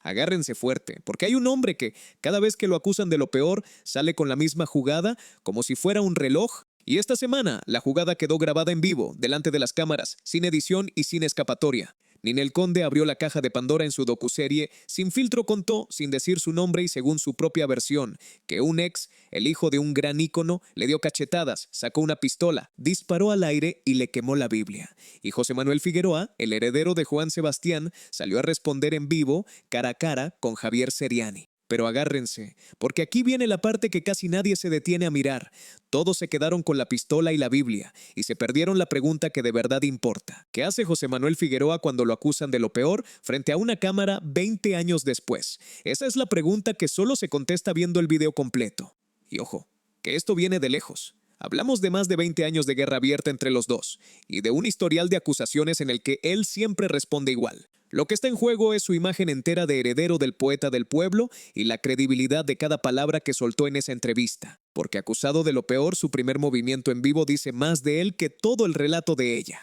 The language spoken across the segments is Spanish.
agárrense fuerte, porque hay un hombre que, cada vez que lo acusan de lo peor, sale con la misma jugada como si fuera un reloj. Y esta semana, la jugada quedó grabada en vivo, delante de las cámaras, sin edición y sin escapatoria. Ninel Conde abrió la caja de Pandora en su docuserie. Sin filtro contó, sin decir su nombre y según su propia versión, que un ex, el hijo de un gran ícono, le dio cachetadas, sacó una pistola, disparó al aire y le quemó la Biblia. Y José Manuel Figueroa, el heredero de Juan Sebastián, salió a responder en vivo, cara a cara, con Javier Seriani. Pero agárrense, porque aquí viene la parte que casi nadie se detiene a mirar. Todos se quedaron con la pistola y la Biblia, y se perdieron la pregunta que de verdad importa. ¿Qué hace José Manuel Figueroa cuando lo acusan de lo peor frente a una cámara 20 años después? Esa es la pregunta que solo se contesta viendo el video completo. Y ojo, que esto viene de lejos. Hablamos de más de 20 años de guerra abierta entre los dos, y de un historial de acusaciones en el que él siempre responde igual. Lo que está en juego es su imagen entera de heredero del poeta del pueblo y la credibilidad de cada palabra que soltó en esa entrevista, porque acusado de lo peor, su primer movimiento en vivo dice más de él que todo el relato de ella.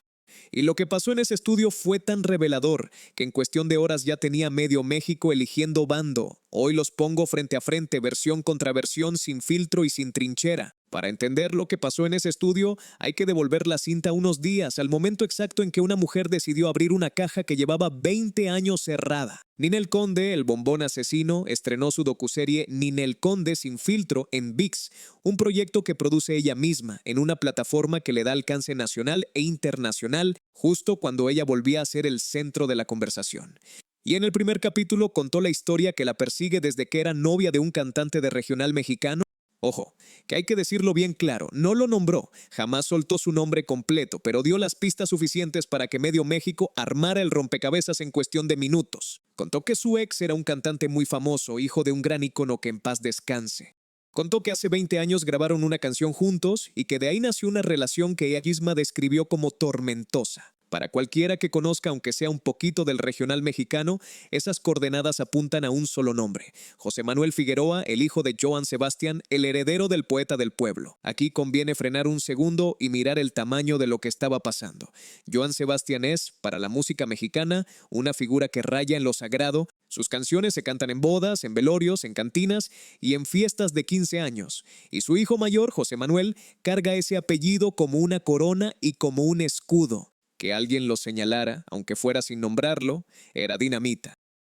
Y lo que pasó en ese estudio fue tan revelador que en cuestión de horas ya tenía medio México eligiendo bando. Hoy los pongo frente a frente, versión contra versión, sin filtro y sin trinchera. Para entender lo que pasó en ese estudio, hay que devolver la cinta unos días, al momento exacto en que una mujer decidió abrir una caja que llevaba 20 años cerrada. Ninel Conde, el bombón asesino, estrenó su docuserie Ninel Conde sin filtro en ViX, un proyecto que produce ella misma en una plataforma que le da alcance nacional e internacional, justo cuando ella volvía a ser el centro de la conversación. Y en el primer capítulo contó la historia que la persigue desde que era novia de un cantante de regional mexicano. Ojo, que hay que decirlo bien claro, no lo nombró, jamás soltó su nombre completo, pero dio las pistas suficientes para que medio México armara el rompecabezas en cuestión de minutos. Contó que su ex era un cantante muy famoso, hijo de un gran ícono que en paz descanse. Contó que hace 20 años grabaron una canción juntos y que de ahí nació una relación que ella misma describió como tormentosa. Para cualquiera que conozca, aunque sea un poquito del regional mexicano, esas coordenadas apuntan a un solo nombre: José Manuel Figueroa, el hijo de Joan Sebastián, el heredero del poeta del pueblo. Aquí conviene frenar un segundo y mirar el tamaño de lo que estaba pasando. Joan Sebastián es, para la música mexicana, una figura que raya en lo sagrado. Sus canciones se cantan en bodas, en velorios, en cantinas y en fiestas de 15 años. Y su hijo mayor, José Manuel, carga ese apellido como una corona y como un escudo. Que alguien lo señalara, aunque fuera sin nombrarlo, era dinamita.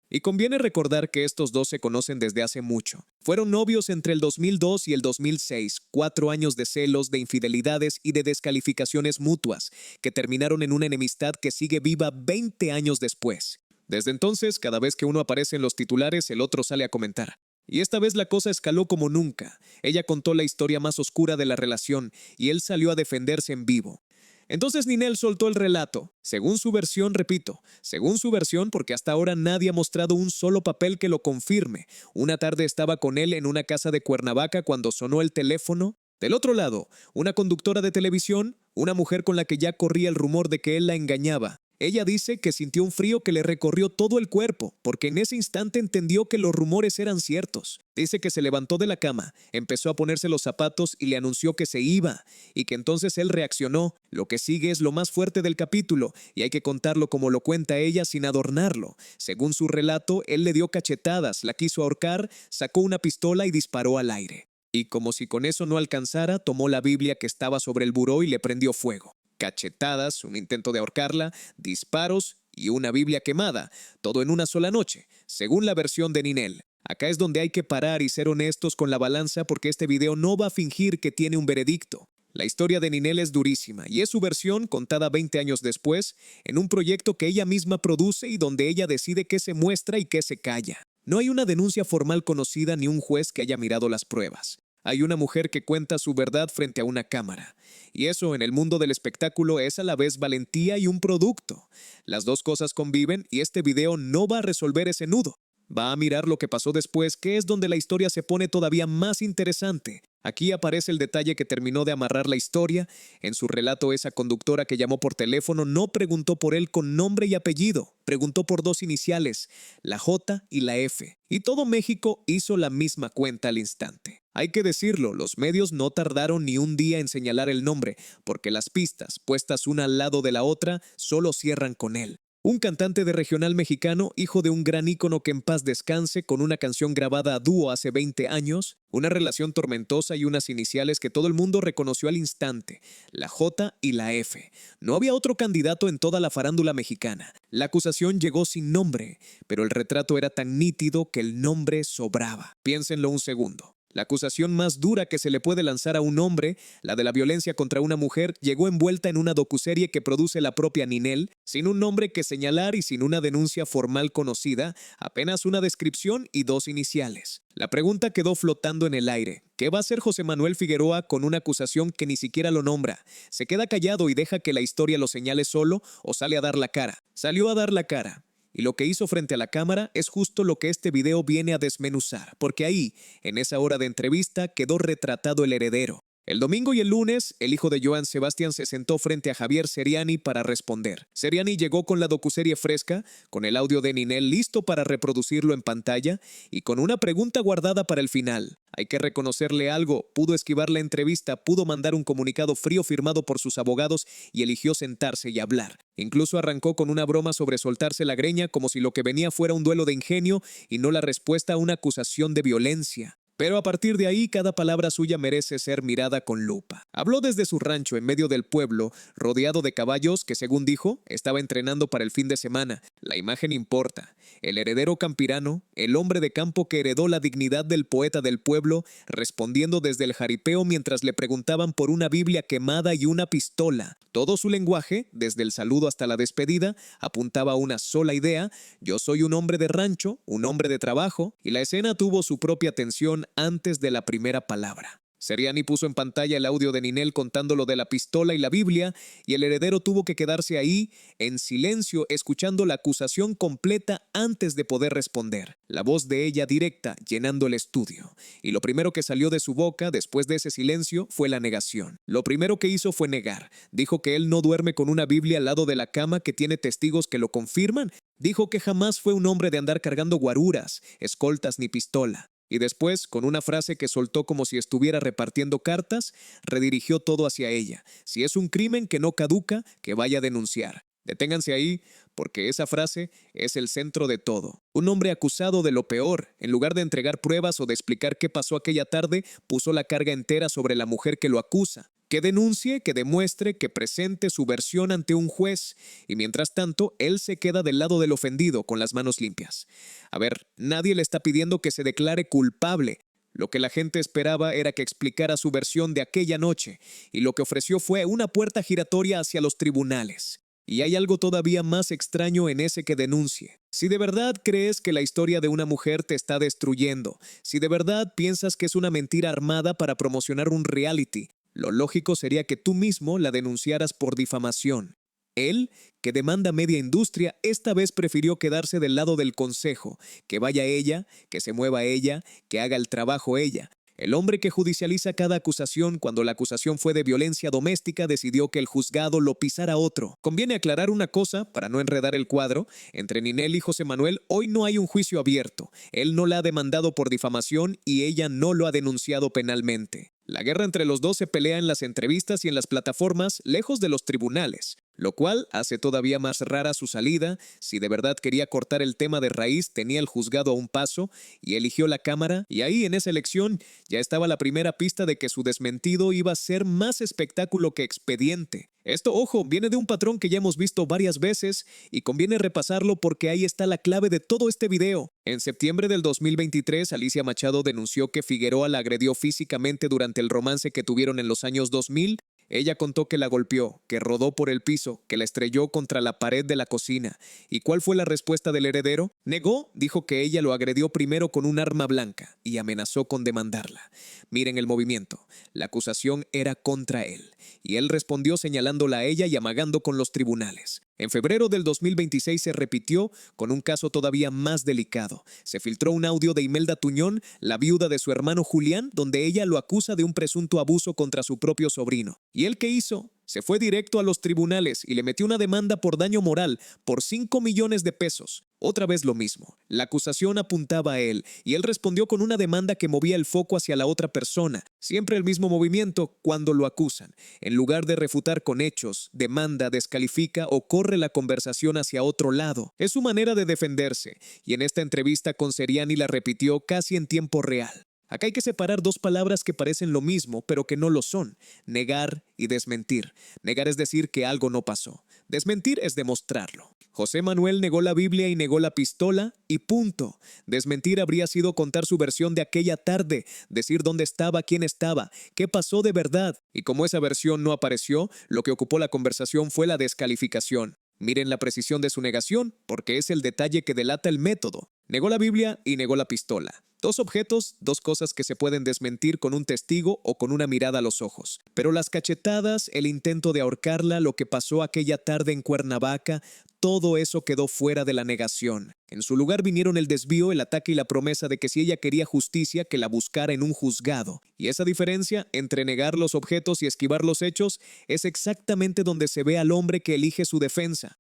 Y conviene recordar que estos dos se conocen desde hace mucho. Fueron novios entre el 2002 y el 2006, 4 años de celos, de infidelidades y de descalificaciones mutuas, que terminaron en una enemistad que sigue viva 20 años después. Desde entonces, cada vez que uno aparece en los titulares, el otro sale a comentar. Y esta vez la cosa escaló como nunca. Ella contó la historia más oscura de la relación y él salió a defenderse en vivo. Entonces Ninel soltó el relato, según su versión, repito, según su versión, porque hasta ahora nadie ha mostrado un solo papel que lo confirme. Una tarde estaba con él en una casa de Cuernavaca cuando sonó el teléfono. Del otro lado, una conductora de televisión, una mujer con la que ya corría el rumor de que él la engañaba. Ella dice que sintió un frío que le recorrió todo el cuerpo, porque en ese instante entendió que los rumores eran ciertos. Dice que se levantó de la cama, empezó a ponerse los zapatos y le anunció que se iba, y que entonces él reaccionó. Lo que sigue es lo más fuerte del capítulo, y hay que contarlo como lo cuenta ella sin adornarlo. Según su relato, él le dio cachetadas, la quiso ahorcar, sacó una pistola y disparó al aire. Y como si con eso no alcanzara, tomó la Biblia que estaba sobre el buró y le prendió fuego. Cachetadas, un intento de ahorcarla, disparos y una Biblia quemada, todo en una sola noche, según la versión de Ninel. Acá es donde hay que parar y ser honestos con la balanza porque este video no va a fingir que tiene un veredicto. La historia de Ninel es durísima y es su versión contada 20 años después en un proyecto que ella misma produce y donde ella decide qué se muestra y qué se calla. No hay una denuncia formal conocida ni un juez que haya mirado las pruebas. Hay una mujer que cuenta su verdad frente a una cámara. Y eso en el mundo del espectáculo es a la vez valentía y un producto. Las dos cosas conviven y este video no va a resolver ese nudo. Va a mirar lo que pasó después, que es donde la historia se pone todavía más interesante. Aquí aparece el detalle que terminó de amarrar la historia. En su relato, esa conductora que llamó por teléfono no preguntó por él con nombre y apellido, preguntó por dos iniciales, la J y la F. Y todo México hizo la misma cuenta al instante. Hay que decirlo, los medios no tardaron ni un día en señalar el nombre, porque las pistas, puestas una al lado de la otra, solo cierran con él. un cantante de regional mexicano, hijo de un gran ícono que en paz descanse, con una canción grabada a dúo hace 20 años, una relación tormentosa y unas iniciales que todo el mundo reconoció al instante, la J y la F. No había otro candidato en toda la farándula mexicana. La acusación llegó sin nombre, pero el retrato era tan nítido que el nombre sobraba. Piénsenlo un segundo. La acusación más dura que se le puede lanzar a un hombre, la de la violencia contra una mujer, llegó envuelta en una docuserie que produce la propia Ninel, sin un nombre que señalar y sin una denuncia formal conocida, apenas una descripción y 2 iniciales. La pregunta quedó flotando en el aire. ¿Qué va a hacer José Manuel Figueroa con una acusación que ni siquiera lo nombra? ¿Se queda callado y deja que la historia lo señale solo o sale a dar la cara? Salió a dar la cara. Y lo que hizo frente a la cámara es justo lo que este video viene a desmenuzar, porque ahí, en esa hora de entrevista, quedó retratado el heredero. El domingo y el lunes, el hijo de Joan Sebastián se sentó frente a Javier Seriani para responder. Seriani llegó con la docuserie fresca, con el audio de Ninel listo para reproducirlo en pantalla y con una pregunta guardada para el final. Hay que reconocerle algo, pudo esquivar la entrevista, pudo mandar un comunicado frío firmado por sus abogados y eligió sentarse y hablar. Incluso arrancó con una broma sobre soltarse la greña como si lo que venía fuera un duelo de ingenio y no la respuesta a una acusación de violencia. Pero a partir de ahí, cada palabra suya merece ser mirada con lupa. Habló desde su rancho en medio del pueblo, rodeado de caballos que, según dijo, estaba entrenando para el fin de semana. La imagen importa. El heredero campirano, el hombre de campo que heredó la dignidad del poeta del pueblo, respondiendo desde el jaripeo mientras le preguntaban por una Biblia quemada y una pistola. Todo su lenguaje, desde el saludo hasta la despedida, apuntaba a una sola idea: yo soy un hombre de rancho, un hombre de trabajo, y la escena tuvo su propia tensión antes de la primera palabra. Seriani puso en pantalla el audio de Ninel contando lo de la pistola y la Biblia, y el heredero tuvo que quedarse ahí, en silencio, escuchando la acusación completa antes de poder responder. La voz de ella directa, llenando el estudio. Y lo primero que salió de su boca, después de ese silencio, fue la negación. Lo primero que hizo fue negar. Dijo que él no duerme con una Biblia al lado de la cama, que tiene testigos que lo confirman. Dijo que jamás fue un hombre de andar cargando guaruras, escoltas ni pistola. Y después, con una frase que soltó como si estuviera repartiendo cartas, redirigió todo hacia ella. Si es un crimen que no caduca, que vaya a denunciar. Deténganse ahí, porque esa frase es el centro de todo. Un hombre acusado de lo peor, en lugar de entregar pruebas o de explicar qué pasó aquella tarde, puso la carga entera sobre la mujer que lo acusa. Que denuncie, que demuestre, que presente su versión ante un juez. Y mientras tanto, él se queda del lado del ofendido con las manos limpias. A ver, nadie le está pidiendo que se declare culpable. Lo que la gente esperaba era que explicara su versión de aquella noche, y lo que ofreció fue una puerta giratoria hacia los tribunales. Y hay algo todavía más extraño en ese que denuncie. Si de verdad crees que la historia de una mujer te está destruyendo, si de verdad piensas que es una mentira armada para promocionar un reality, lo lógico sería que tú mismo la denunciaras por difamación. Él, que demanda media industria, esta vez prefirió quedarse del lado del consejo, que vaya ella, que se mueva ella, que haga el trabajo ella. El hombre que judicializa cada acusación cuando la acusación fue de violencia doméstica decidió que el juzgado lo pisara otro. Conviene aclarar una cosa, para no enredar el cuadro, entre Ninel y José Manuel hoy no hay un juicio abierto. Él no la ha demandado por difamación y ella no lo ha denunciado penalmente. La guerra entre los dos se pelea en las entrevistas y en las plataformas, lejos de los tribunales, lo cual hace todavía más rara su salida. Si de verdad quería cortar el tema de raíz, tenía el juzgado a un paso y eligió la cámara, y ahí en esa elección ya estaba la primera pista de que su desmentido iba a ser más espectáculo que expediente. Esto, ojo, viene de un patrón que ya hemos visto varias veces y conviene repasarlo porque ahí está la clave de todo este video. En septiembre del 2023, Alicia Machado denunció que Figueroa la agredió físicamente durante el romance que tuvieron en los años 2000. Ella contó que la golpeó, que rodó por el piso, que la estrelló contra la pared de la cocina. ¿Y cuál fue la respuesta del heredero? Negó, dijo que ella lo agredió primero con un arma blanca y amenazó con demandarla. Miren el movimiento. La acusación era contra él. Y él respondió señalándola a ella y amagando con los tribunales. En febrero del 2026 se repitió con un caso todavía más delicado. Se filtró un audio de Imelda Tuñón, la viuda de su hermano Julián, donde ella lo acusa de un presunto abuso contra su propio sobrino. ¿Y él qué hizo? Se fue directo a los tribunales y le metió una demanda por daño moral por 5 millones de pesos. Otra vez lo mismo. La acusación apuntaba a él y él respondió con una demanda que movía el foco hacia la otra persona. Siempre el mismo movimiento cuando lo acusan. En lugar de refutar con hechos, demanda, descalifica o corre la conversación hacia otro lado. Es su manera de defenderse y en esta entrevista con Seriani la repitió casi en tiempo real. Acá hay que separar dos palabras que parecen lo mismo, pero que no lo son: negar y desmentir. Negar es decir que algo no pasó. Desmentir es demostrarlo. José Manuel negó la Biblia y negó la pistola y punto. Desmentir habría sido contar su versión de aquella tarde, decir dónde estaba, quién estaba, qué pasó de verdad. Y como esa versión no apareció, lo que ocupó la conversación fue la descalificación. Miren la precisión de su negación, porque es el detalle que delata el método. Negó la Biblia y negó la pistola. Dos objetos, dos cosas que se pueden desmentir con un testigo o con una mirada a los ojos. Pero las cachetadas, el intento de ahorcarla, lo que pasó aquella tarde en Cuernavaca, todo eso quedó fuera de la negación. En su lugar vinieron el desvío, el ataque y la promesa de que si ella quería justicia, que la buscara en un juzgado. Y esa diferencia entre negar los objetos y esquivar los hechos es exactamente donde se ve al hombre que elige su defensa.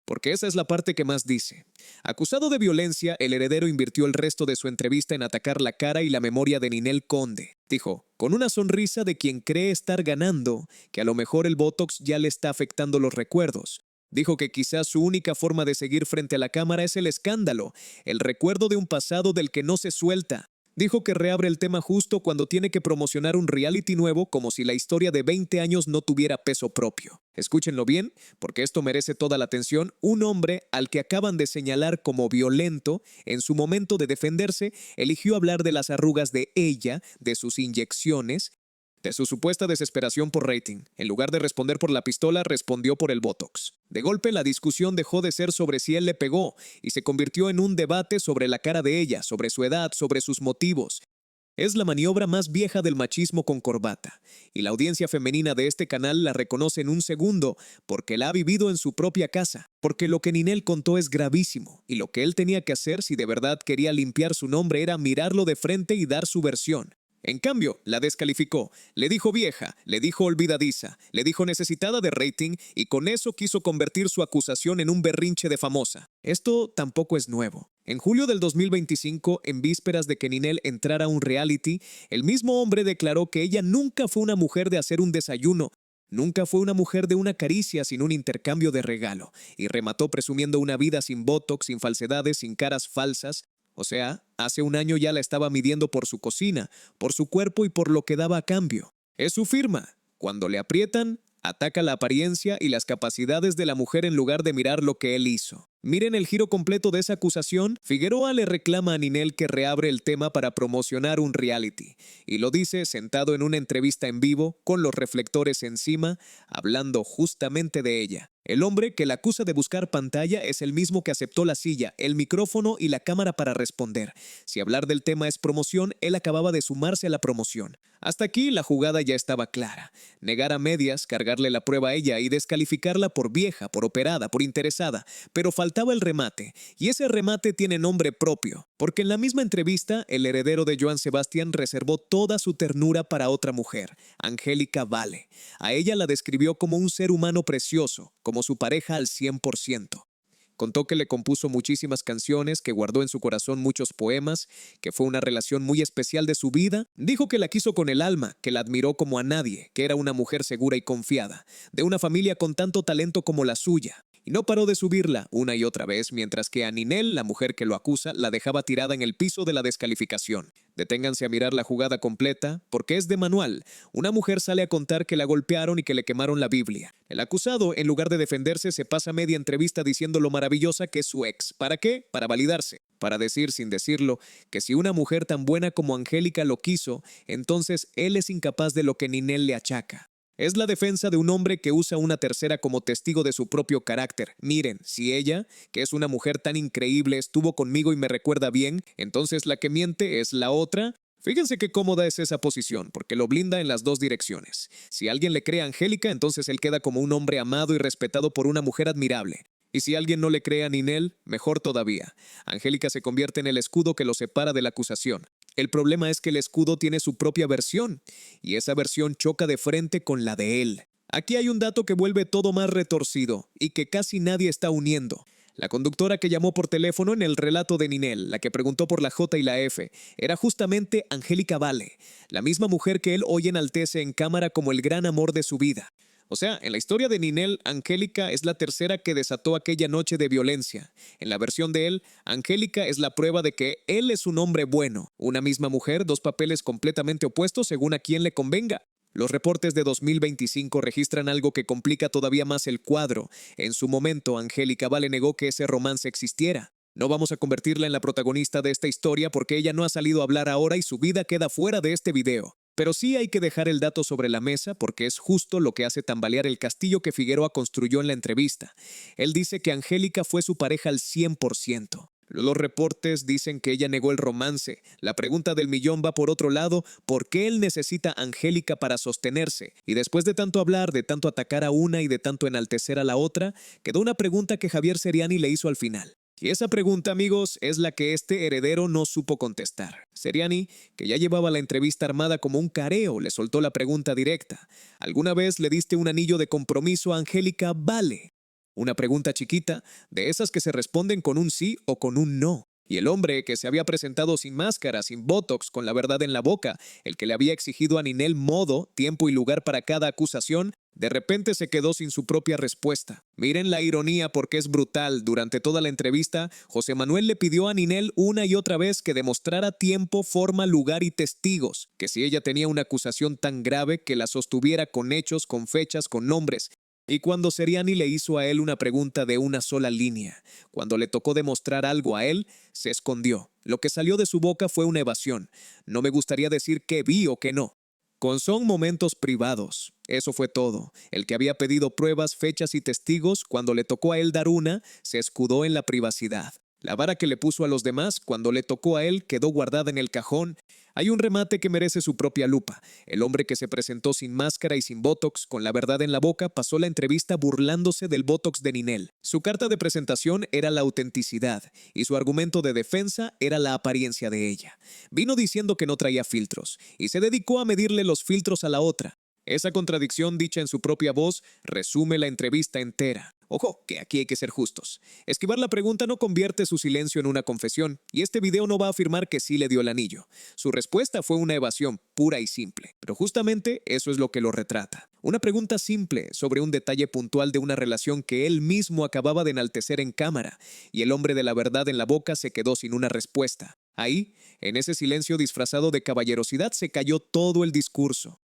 Porque esa es la parte que más dice. Acusado de violencia, el heredero invirtió el resto de su entrevista en atacar la cara y la memoria de Ninel Conde. Dijo, con una sonrisa de quien cree estar ganando, que a lo mejor el Botox ya le está afectando los recuerdos. Dijo que quizás su única forma de seguir frente a la cámara es el escándalo, el recuerdo de un pasado del que no se suelta. Dijo que reabre el tema justo cuando tiene que promocionar un reality nuevo, como si la historia de 20 años no tuviera peso propio. Escúchenlo bien, porque esto merece toda la atención. Un hombre al que acaban de señalar como violento, en su momento de defenderse, eligió hablar de las arrugas de ella, de sus inyecciones, de su supuesta desesperación por rating. En lugar de responder por la pistola, respondió por el Botox. De golpe, la discusión dejó de ser sobre si él le pegó y se convirtió en un debate sobre la cara de ella, sobre su edad, sobre sus motivos. Es la maniobra más vieja del machismo con corbata, y la audiencia femenina de este canal la reconoce en un segundo porque la ha vivido en su propia casa, porque lo que Ninel contó es gravísimo, y lo que él tenía que hacer si de verdad quería limpiar su nombre era mirarlo de frente y dar su versión. En cambio, la descalificó, le dijo vieja, le dijo olvidadiza, le dijo necesitada de rating y con eso quiso convertir su acusación en un berrinche de famosa. Esto tampoco es nuevo. En julio del 2025, en vísperas de que Ninel entrara a un reality, el mismo hombre declaró que ella nunca fue una mujer de hacer un desayuno, nunca fue una mujer de una caricia sin un intercambio de regalo, y remató presumiendo una vida sin botox, sin falsedades, sin caras falsas. O sea, hace un año ya la estaba midiendo por su cocina, por su cuerpo y por lo que daba a cambio. Es su firma. Cuando le aprietan, ataca la apariencia y las capacidades de la mujer en lugar de mirar lo que él hizo. Miren el giro completo de esa acusación. Figueroa le reclama a Ninel que reabre el tema para promocionar un reality. Y lo dice sentado en una entrevista en vivo, con los reflectores encima, hablando justamente de ella. El hombre que la acusa de buscar pantalla es el mismo que aceptó la silla, el micrófono y la cámara para responder. Si hablar del tema es promoción, él acababa de sumarse a la promoción. Hasta aquí la jugada ya estaba clara. Negar a medias, cargarle la prueba a ella y descalificarla por vieja, por operada, por interesada. Pero faltaba el remate, y ese remate tiene nombre propio, porque en la misma entrevista, el heredero de Joan Sebastián reservó toda su ternura para otra mujer, Angélica Vale. A ella la describió como un ser humano precioso, como su pareja al 100%. Contó que le compuso muchísimas canciones, que guardó en su corazón muchos poemas, que fue una relación muy especial de su vida. Dijo que la quiso con el alma, que la admiró como a nadie, que era una mujer segura y confiada, de una familia con tanto talento como la suya. Y no paró de subirla una y otra vez, mientras que a Ninel, la mujer que lo acusa, la dejaba tirada en el piso de la descalificación. Deténganse a mirar la jugada completa, porque es de manual. Una mujer sale a contar que la golpearon y que le quemaron la Biblia. El acusado, en lugar de defenderse, se pasa media entrevista diciendo lo maravillosa que es su ex. ¿Para qué? Para validarse. Para decir, sin decirlo, que si una mujer tan buena como Angélica lo quiso, entonces él es incapaz de lo que Ninel le achaca. Es la defensa de un hombre que usa una tercera como testigo de su propio carácter. Miren, si ella, que es una mujer tan increíble, estuvo conmigo y me recuerda bien, entonces la que miente es la otra. Fíjense qué cómoda es esa posición, porque lo blinda en las dos direcciones. Si alguien le cree a Angélica, entonces él queda como un hombre amado y respetado por una mujer admirable. Y si alguien no le cree a Ninel, mejor todavía. Angélica se convierte en el escudo que lo separa de la acusación. El problema es que el escudo tiene su propia versión, y esa versión choca de frente con la de él. Aquí hay un dato que vuelve todo más retorcido y que casi nadie está uniendo. La conductora que llamó por teléfono en el relato de Ninel, la que preguntó por la J y la F, era justamente Angélica Vale, la misma mujer que él hoy enaltece en cámara como el gran amor de su vida. O sea, en la historia de Ninel, Angélica es la tercera que desató aquella noche de violencia. En la versión de él, Angélica es la prueba de que él es un hombre bueno. Una misma mujer, dos papeles completamente opuestos según a quien le convenga. Los reportes de 2025 registran algo que complica todavía más el cuadro. En su momento, Angélica Vale negó que ese romance existiera. No vamos a convertirla en la protagonista de esta historia porque ella no ha salido a hablar ahora y su vida queda fuera de este video. Pero sí hay que dejar el dato sobre la mesa porque es justo lo que hace tambalear el castillo que Figueroa construyó en la entrevista. Él dice que Angélica fue su pareja al 100%. Los reportes dicen que ella negó el romance. La pregunta del millón va por otro lado, ¿por qué él necesita a Angélica para sostenerse? Y después de tanto hablar, de tanto atacar a una y de tanto enaltecer a la otra, quedó una pregunta que Javier Seriani le hizo al final. Y esa pregunta, amigos, es la que este heredero no supo contestar. Seriani, que ya llevaba la entrevista armada como un careo, le soltó la pregunta directa. ¿Alguna vez le diste un anillo de compromiso a Angélica Vale? Una pregunta chiquita, de esas que se responden con un sí o con un no. Y el hombre que se había presentado sin máscara, sin botox, con la verdad en la boca, el que le había exigido a Ninel modo, tiempo y lugar para cada acusación, de repente se quedó sin su propia respuesta. Miren la ironía porque es brutal. Durante toda la entrevista, José Manuel le pidió a Ninel una y otra vez que demostrara tiempo, forma, lugar y testigos, que si ella tenía una acusación tan grave que la sostuviera con hechos, con fechas, con nombres. Y cuando Seriani le hizo a él una pregunta de una sola línea, cuando le tocó demostrar algo a él, se escondió. Lo que salió de su boca fue una evasión. No me gustaría decir qué vi o qué no. Son momentos privados. Eso fue todo. El que había pedido pruebas, fechas y testigos, cuando le tocó a él dar una, se escudó en la privacidad. La vara que le puso a los demás, cuando le tocó a él, quedó guardada en el cajón. Hay un remate que merece su propia lupa. El hombre que se presentó sin máscara y sin botox, con la verdad en la boca, pasó la entrevista burlándose del botox de Ninel. Su carta de presentación era la autenticidad y su argumento de defensa era la apariencia de ella. Vino diciendo que no traía filtros y se dedicó a medirle los filtros a la otra. Esa contradicción dicha en su propia voz resume la entrevista entera. Ojo, que aquí hay que ser justos. Esquivar la pregunta no convierte su silencio en una confesión, y este video no va a afirmar que sí le dio el anillo. Su respuesta fue una evasión pura y simple, pero justamente eso es lo que lo retrata. Una pregunta simple sobre un detalle puntual de una relación que él mismo acababa de enaltecer en cámara, y el hombre de la verdad en la boca se quedó sin una respuesta. Ahí, en ese silencio disfrazado de caballerosidad, se cayó todo el discurso.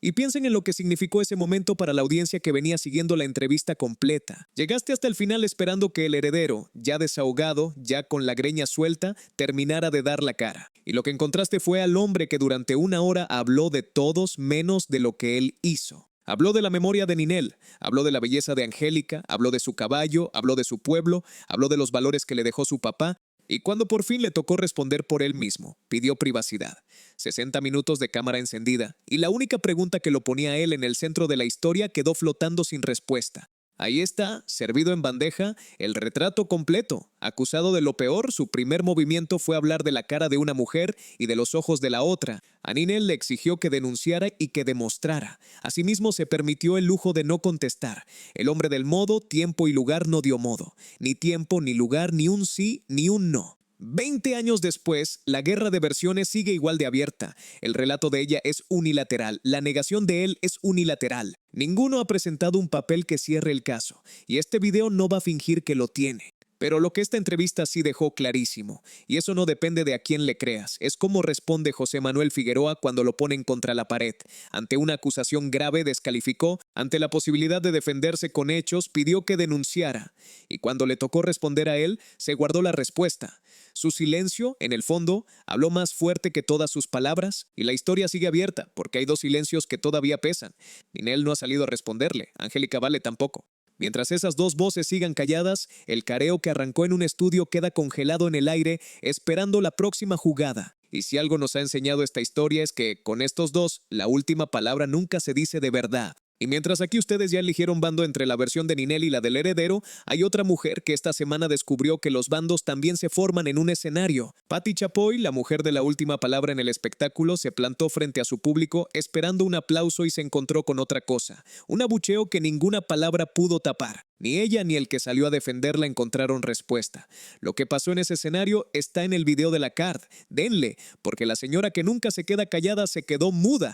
Y piensen en lo que significó ese momento para la audiencia que venía siguiendo la entrevista completa. Llegaste hasta el final esperando que el heredero, ya desahogado, ya con la greña suelta, terminara de dar la cara. Y lo que encontraste fue al hombre que durante una hora habló de todos menos de lo que él hizo. Habló de la memoria de Ninel, habló de la belleza de Angélica, habló de su caballo, habló de su pueblo, habló de los valores que le dejó su papá. Y cuando por fin le tocó responder por él mismo, pidió privacidad. 60 minutos de cámara encendida, y la única pregunta que lo ponía a él en el centro de la historia quedó flotando sin respuesta. Ahí está, servido en bandeja, el retrato completo. Acusado de lo peor, su primer movimiento fue hablar de la cara de una mujer y de los ojos de la otra. A Ninel le exigió que denunciara y que demostrara. Asimismo, se permitió el lujo de no contestar. El hombre del modo, tiempo y lugar no dio modo. Ni tiempo, ni lugar, ni un sí, ni un no. 20 años después, la guerra de versiones sigue igual de abierta. El relato de ella es unilateral, la negación de él es unilateral. Ninguno ha presentado un papel que cierre el caso, y este video no va a fingir que lo tiene. Pero lo que esta entrevista sí dejó clarísimo, y eso no depende de a quién le creas, es cómo responde José Manuel Figueroa cuando lo ponen contra la pared. Ante una acusación grave descalificó, ante la posibilidad de defenderse con hechos pidió que denunciara, y cuando le tocó responder a él, se guardó la respuesta. Su silencio, en el fondo, habló más fuerte que todas sus palabras, y la historia sigue abierta, porque hay dos silencios que todavía pesan. Ninel no ha salido a responderle, Angélica Vale tampoco. Mientras esas dos voces sigan calladas, el careo que arrancó en un estudio queda congelado en el aire, esperando la próxima jugada. Y si algo nos ha enseñado esta historia es que, con estos dos, la última palabra nunca se dice de verdad. Y mientras aquí ustedes ya eligieron bando entre la versión de Ninel y la del heredero, hay otra mujer que esta semana descubrió que los bandos también se forman en un escenario. Patti Chapoy, la mujer de la última palabra en el espectáculo, se plantó frente a su público esperando un aplauso y se encontró con otra cosa, un abucheo que ninguna palabra pudo tapar. Ni ella ni el que salió a defenderla encontraron respuesta. Lo que pasó en ese escenario está en el video de la CARD. Denle, porque la señora que nunca se queda callada se quedó muda.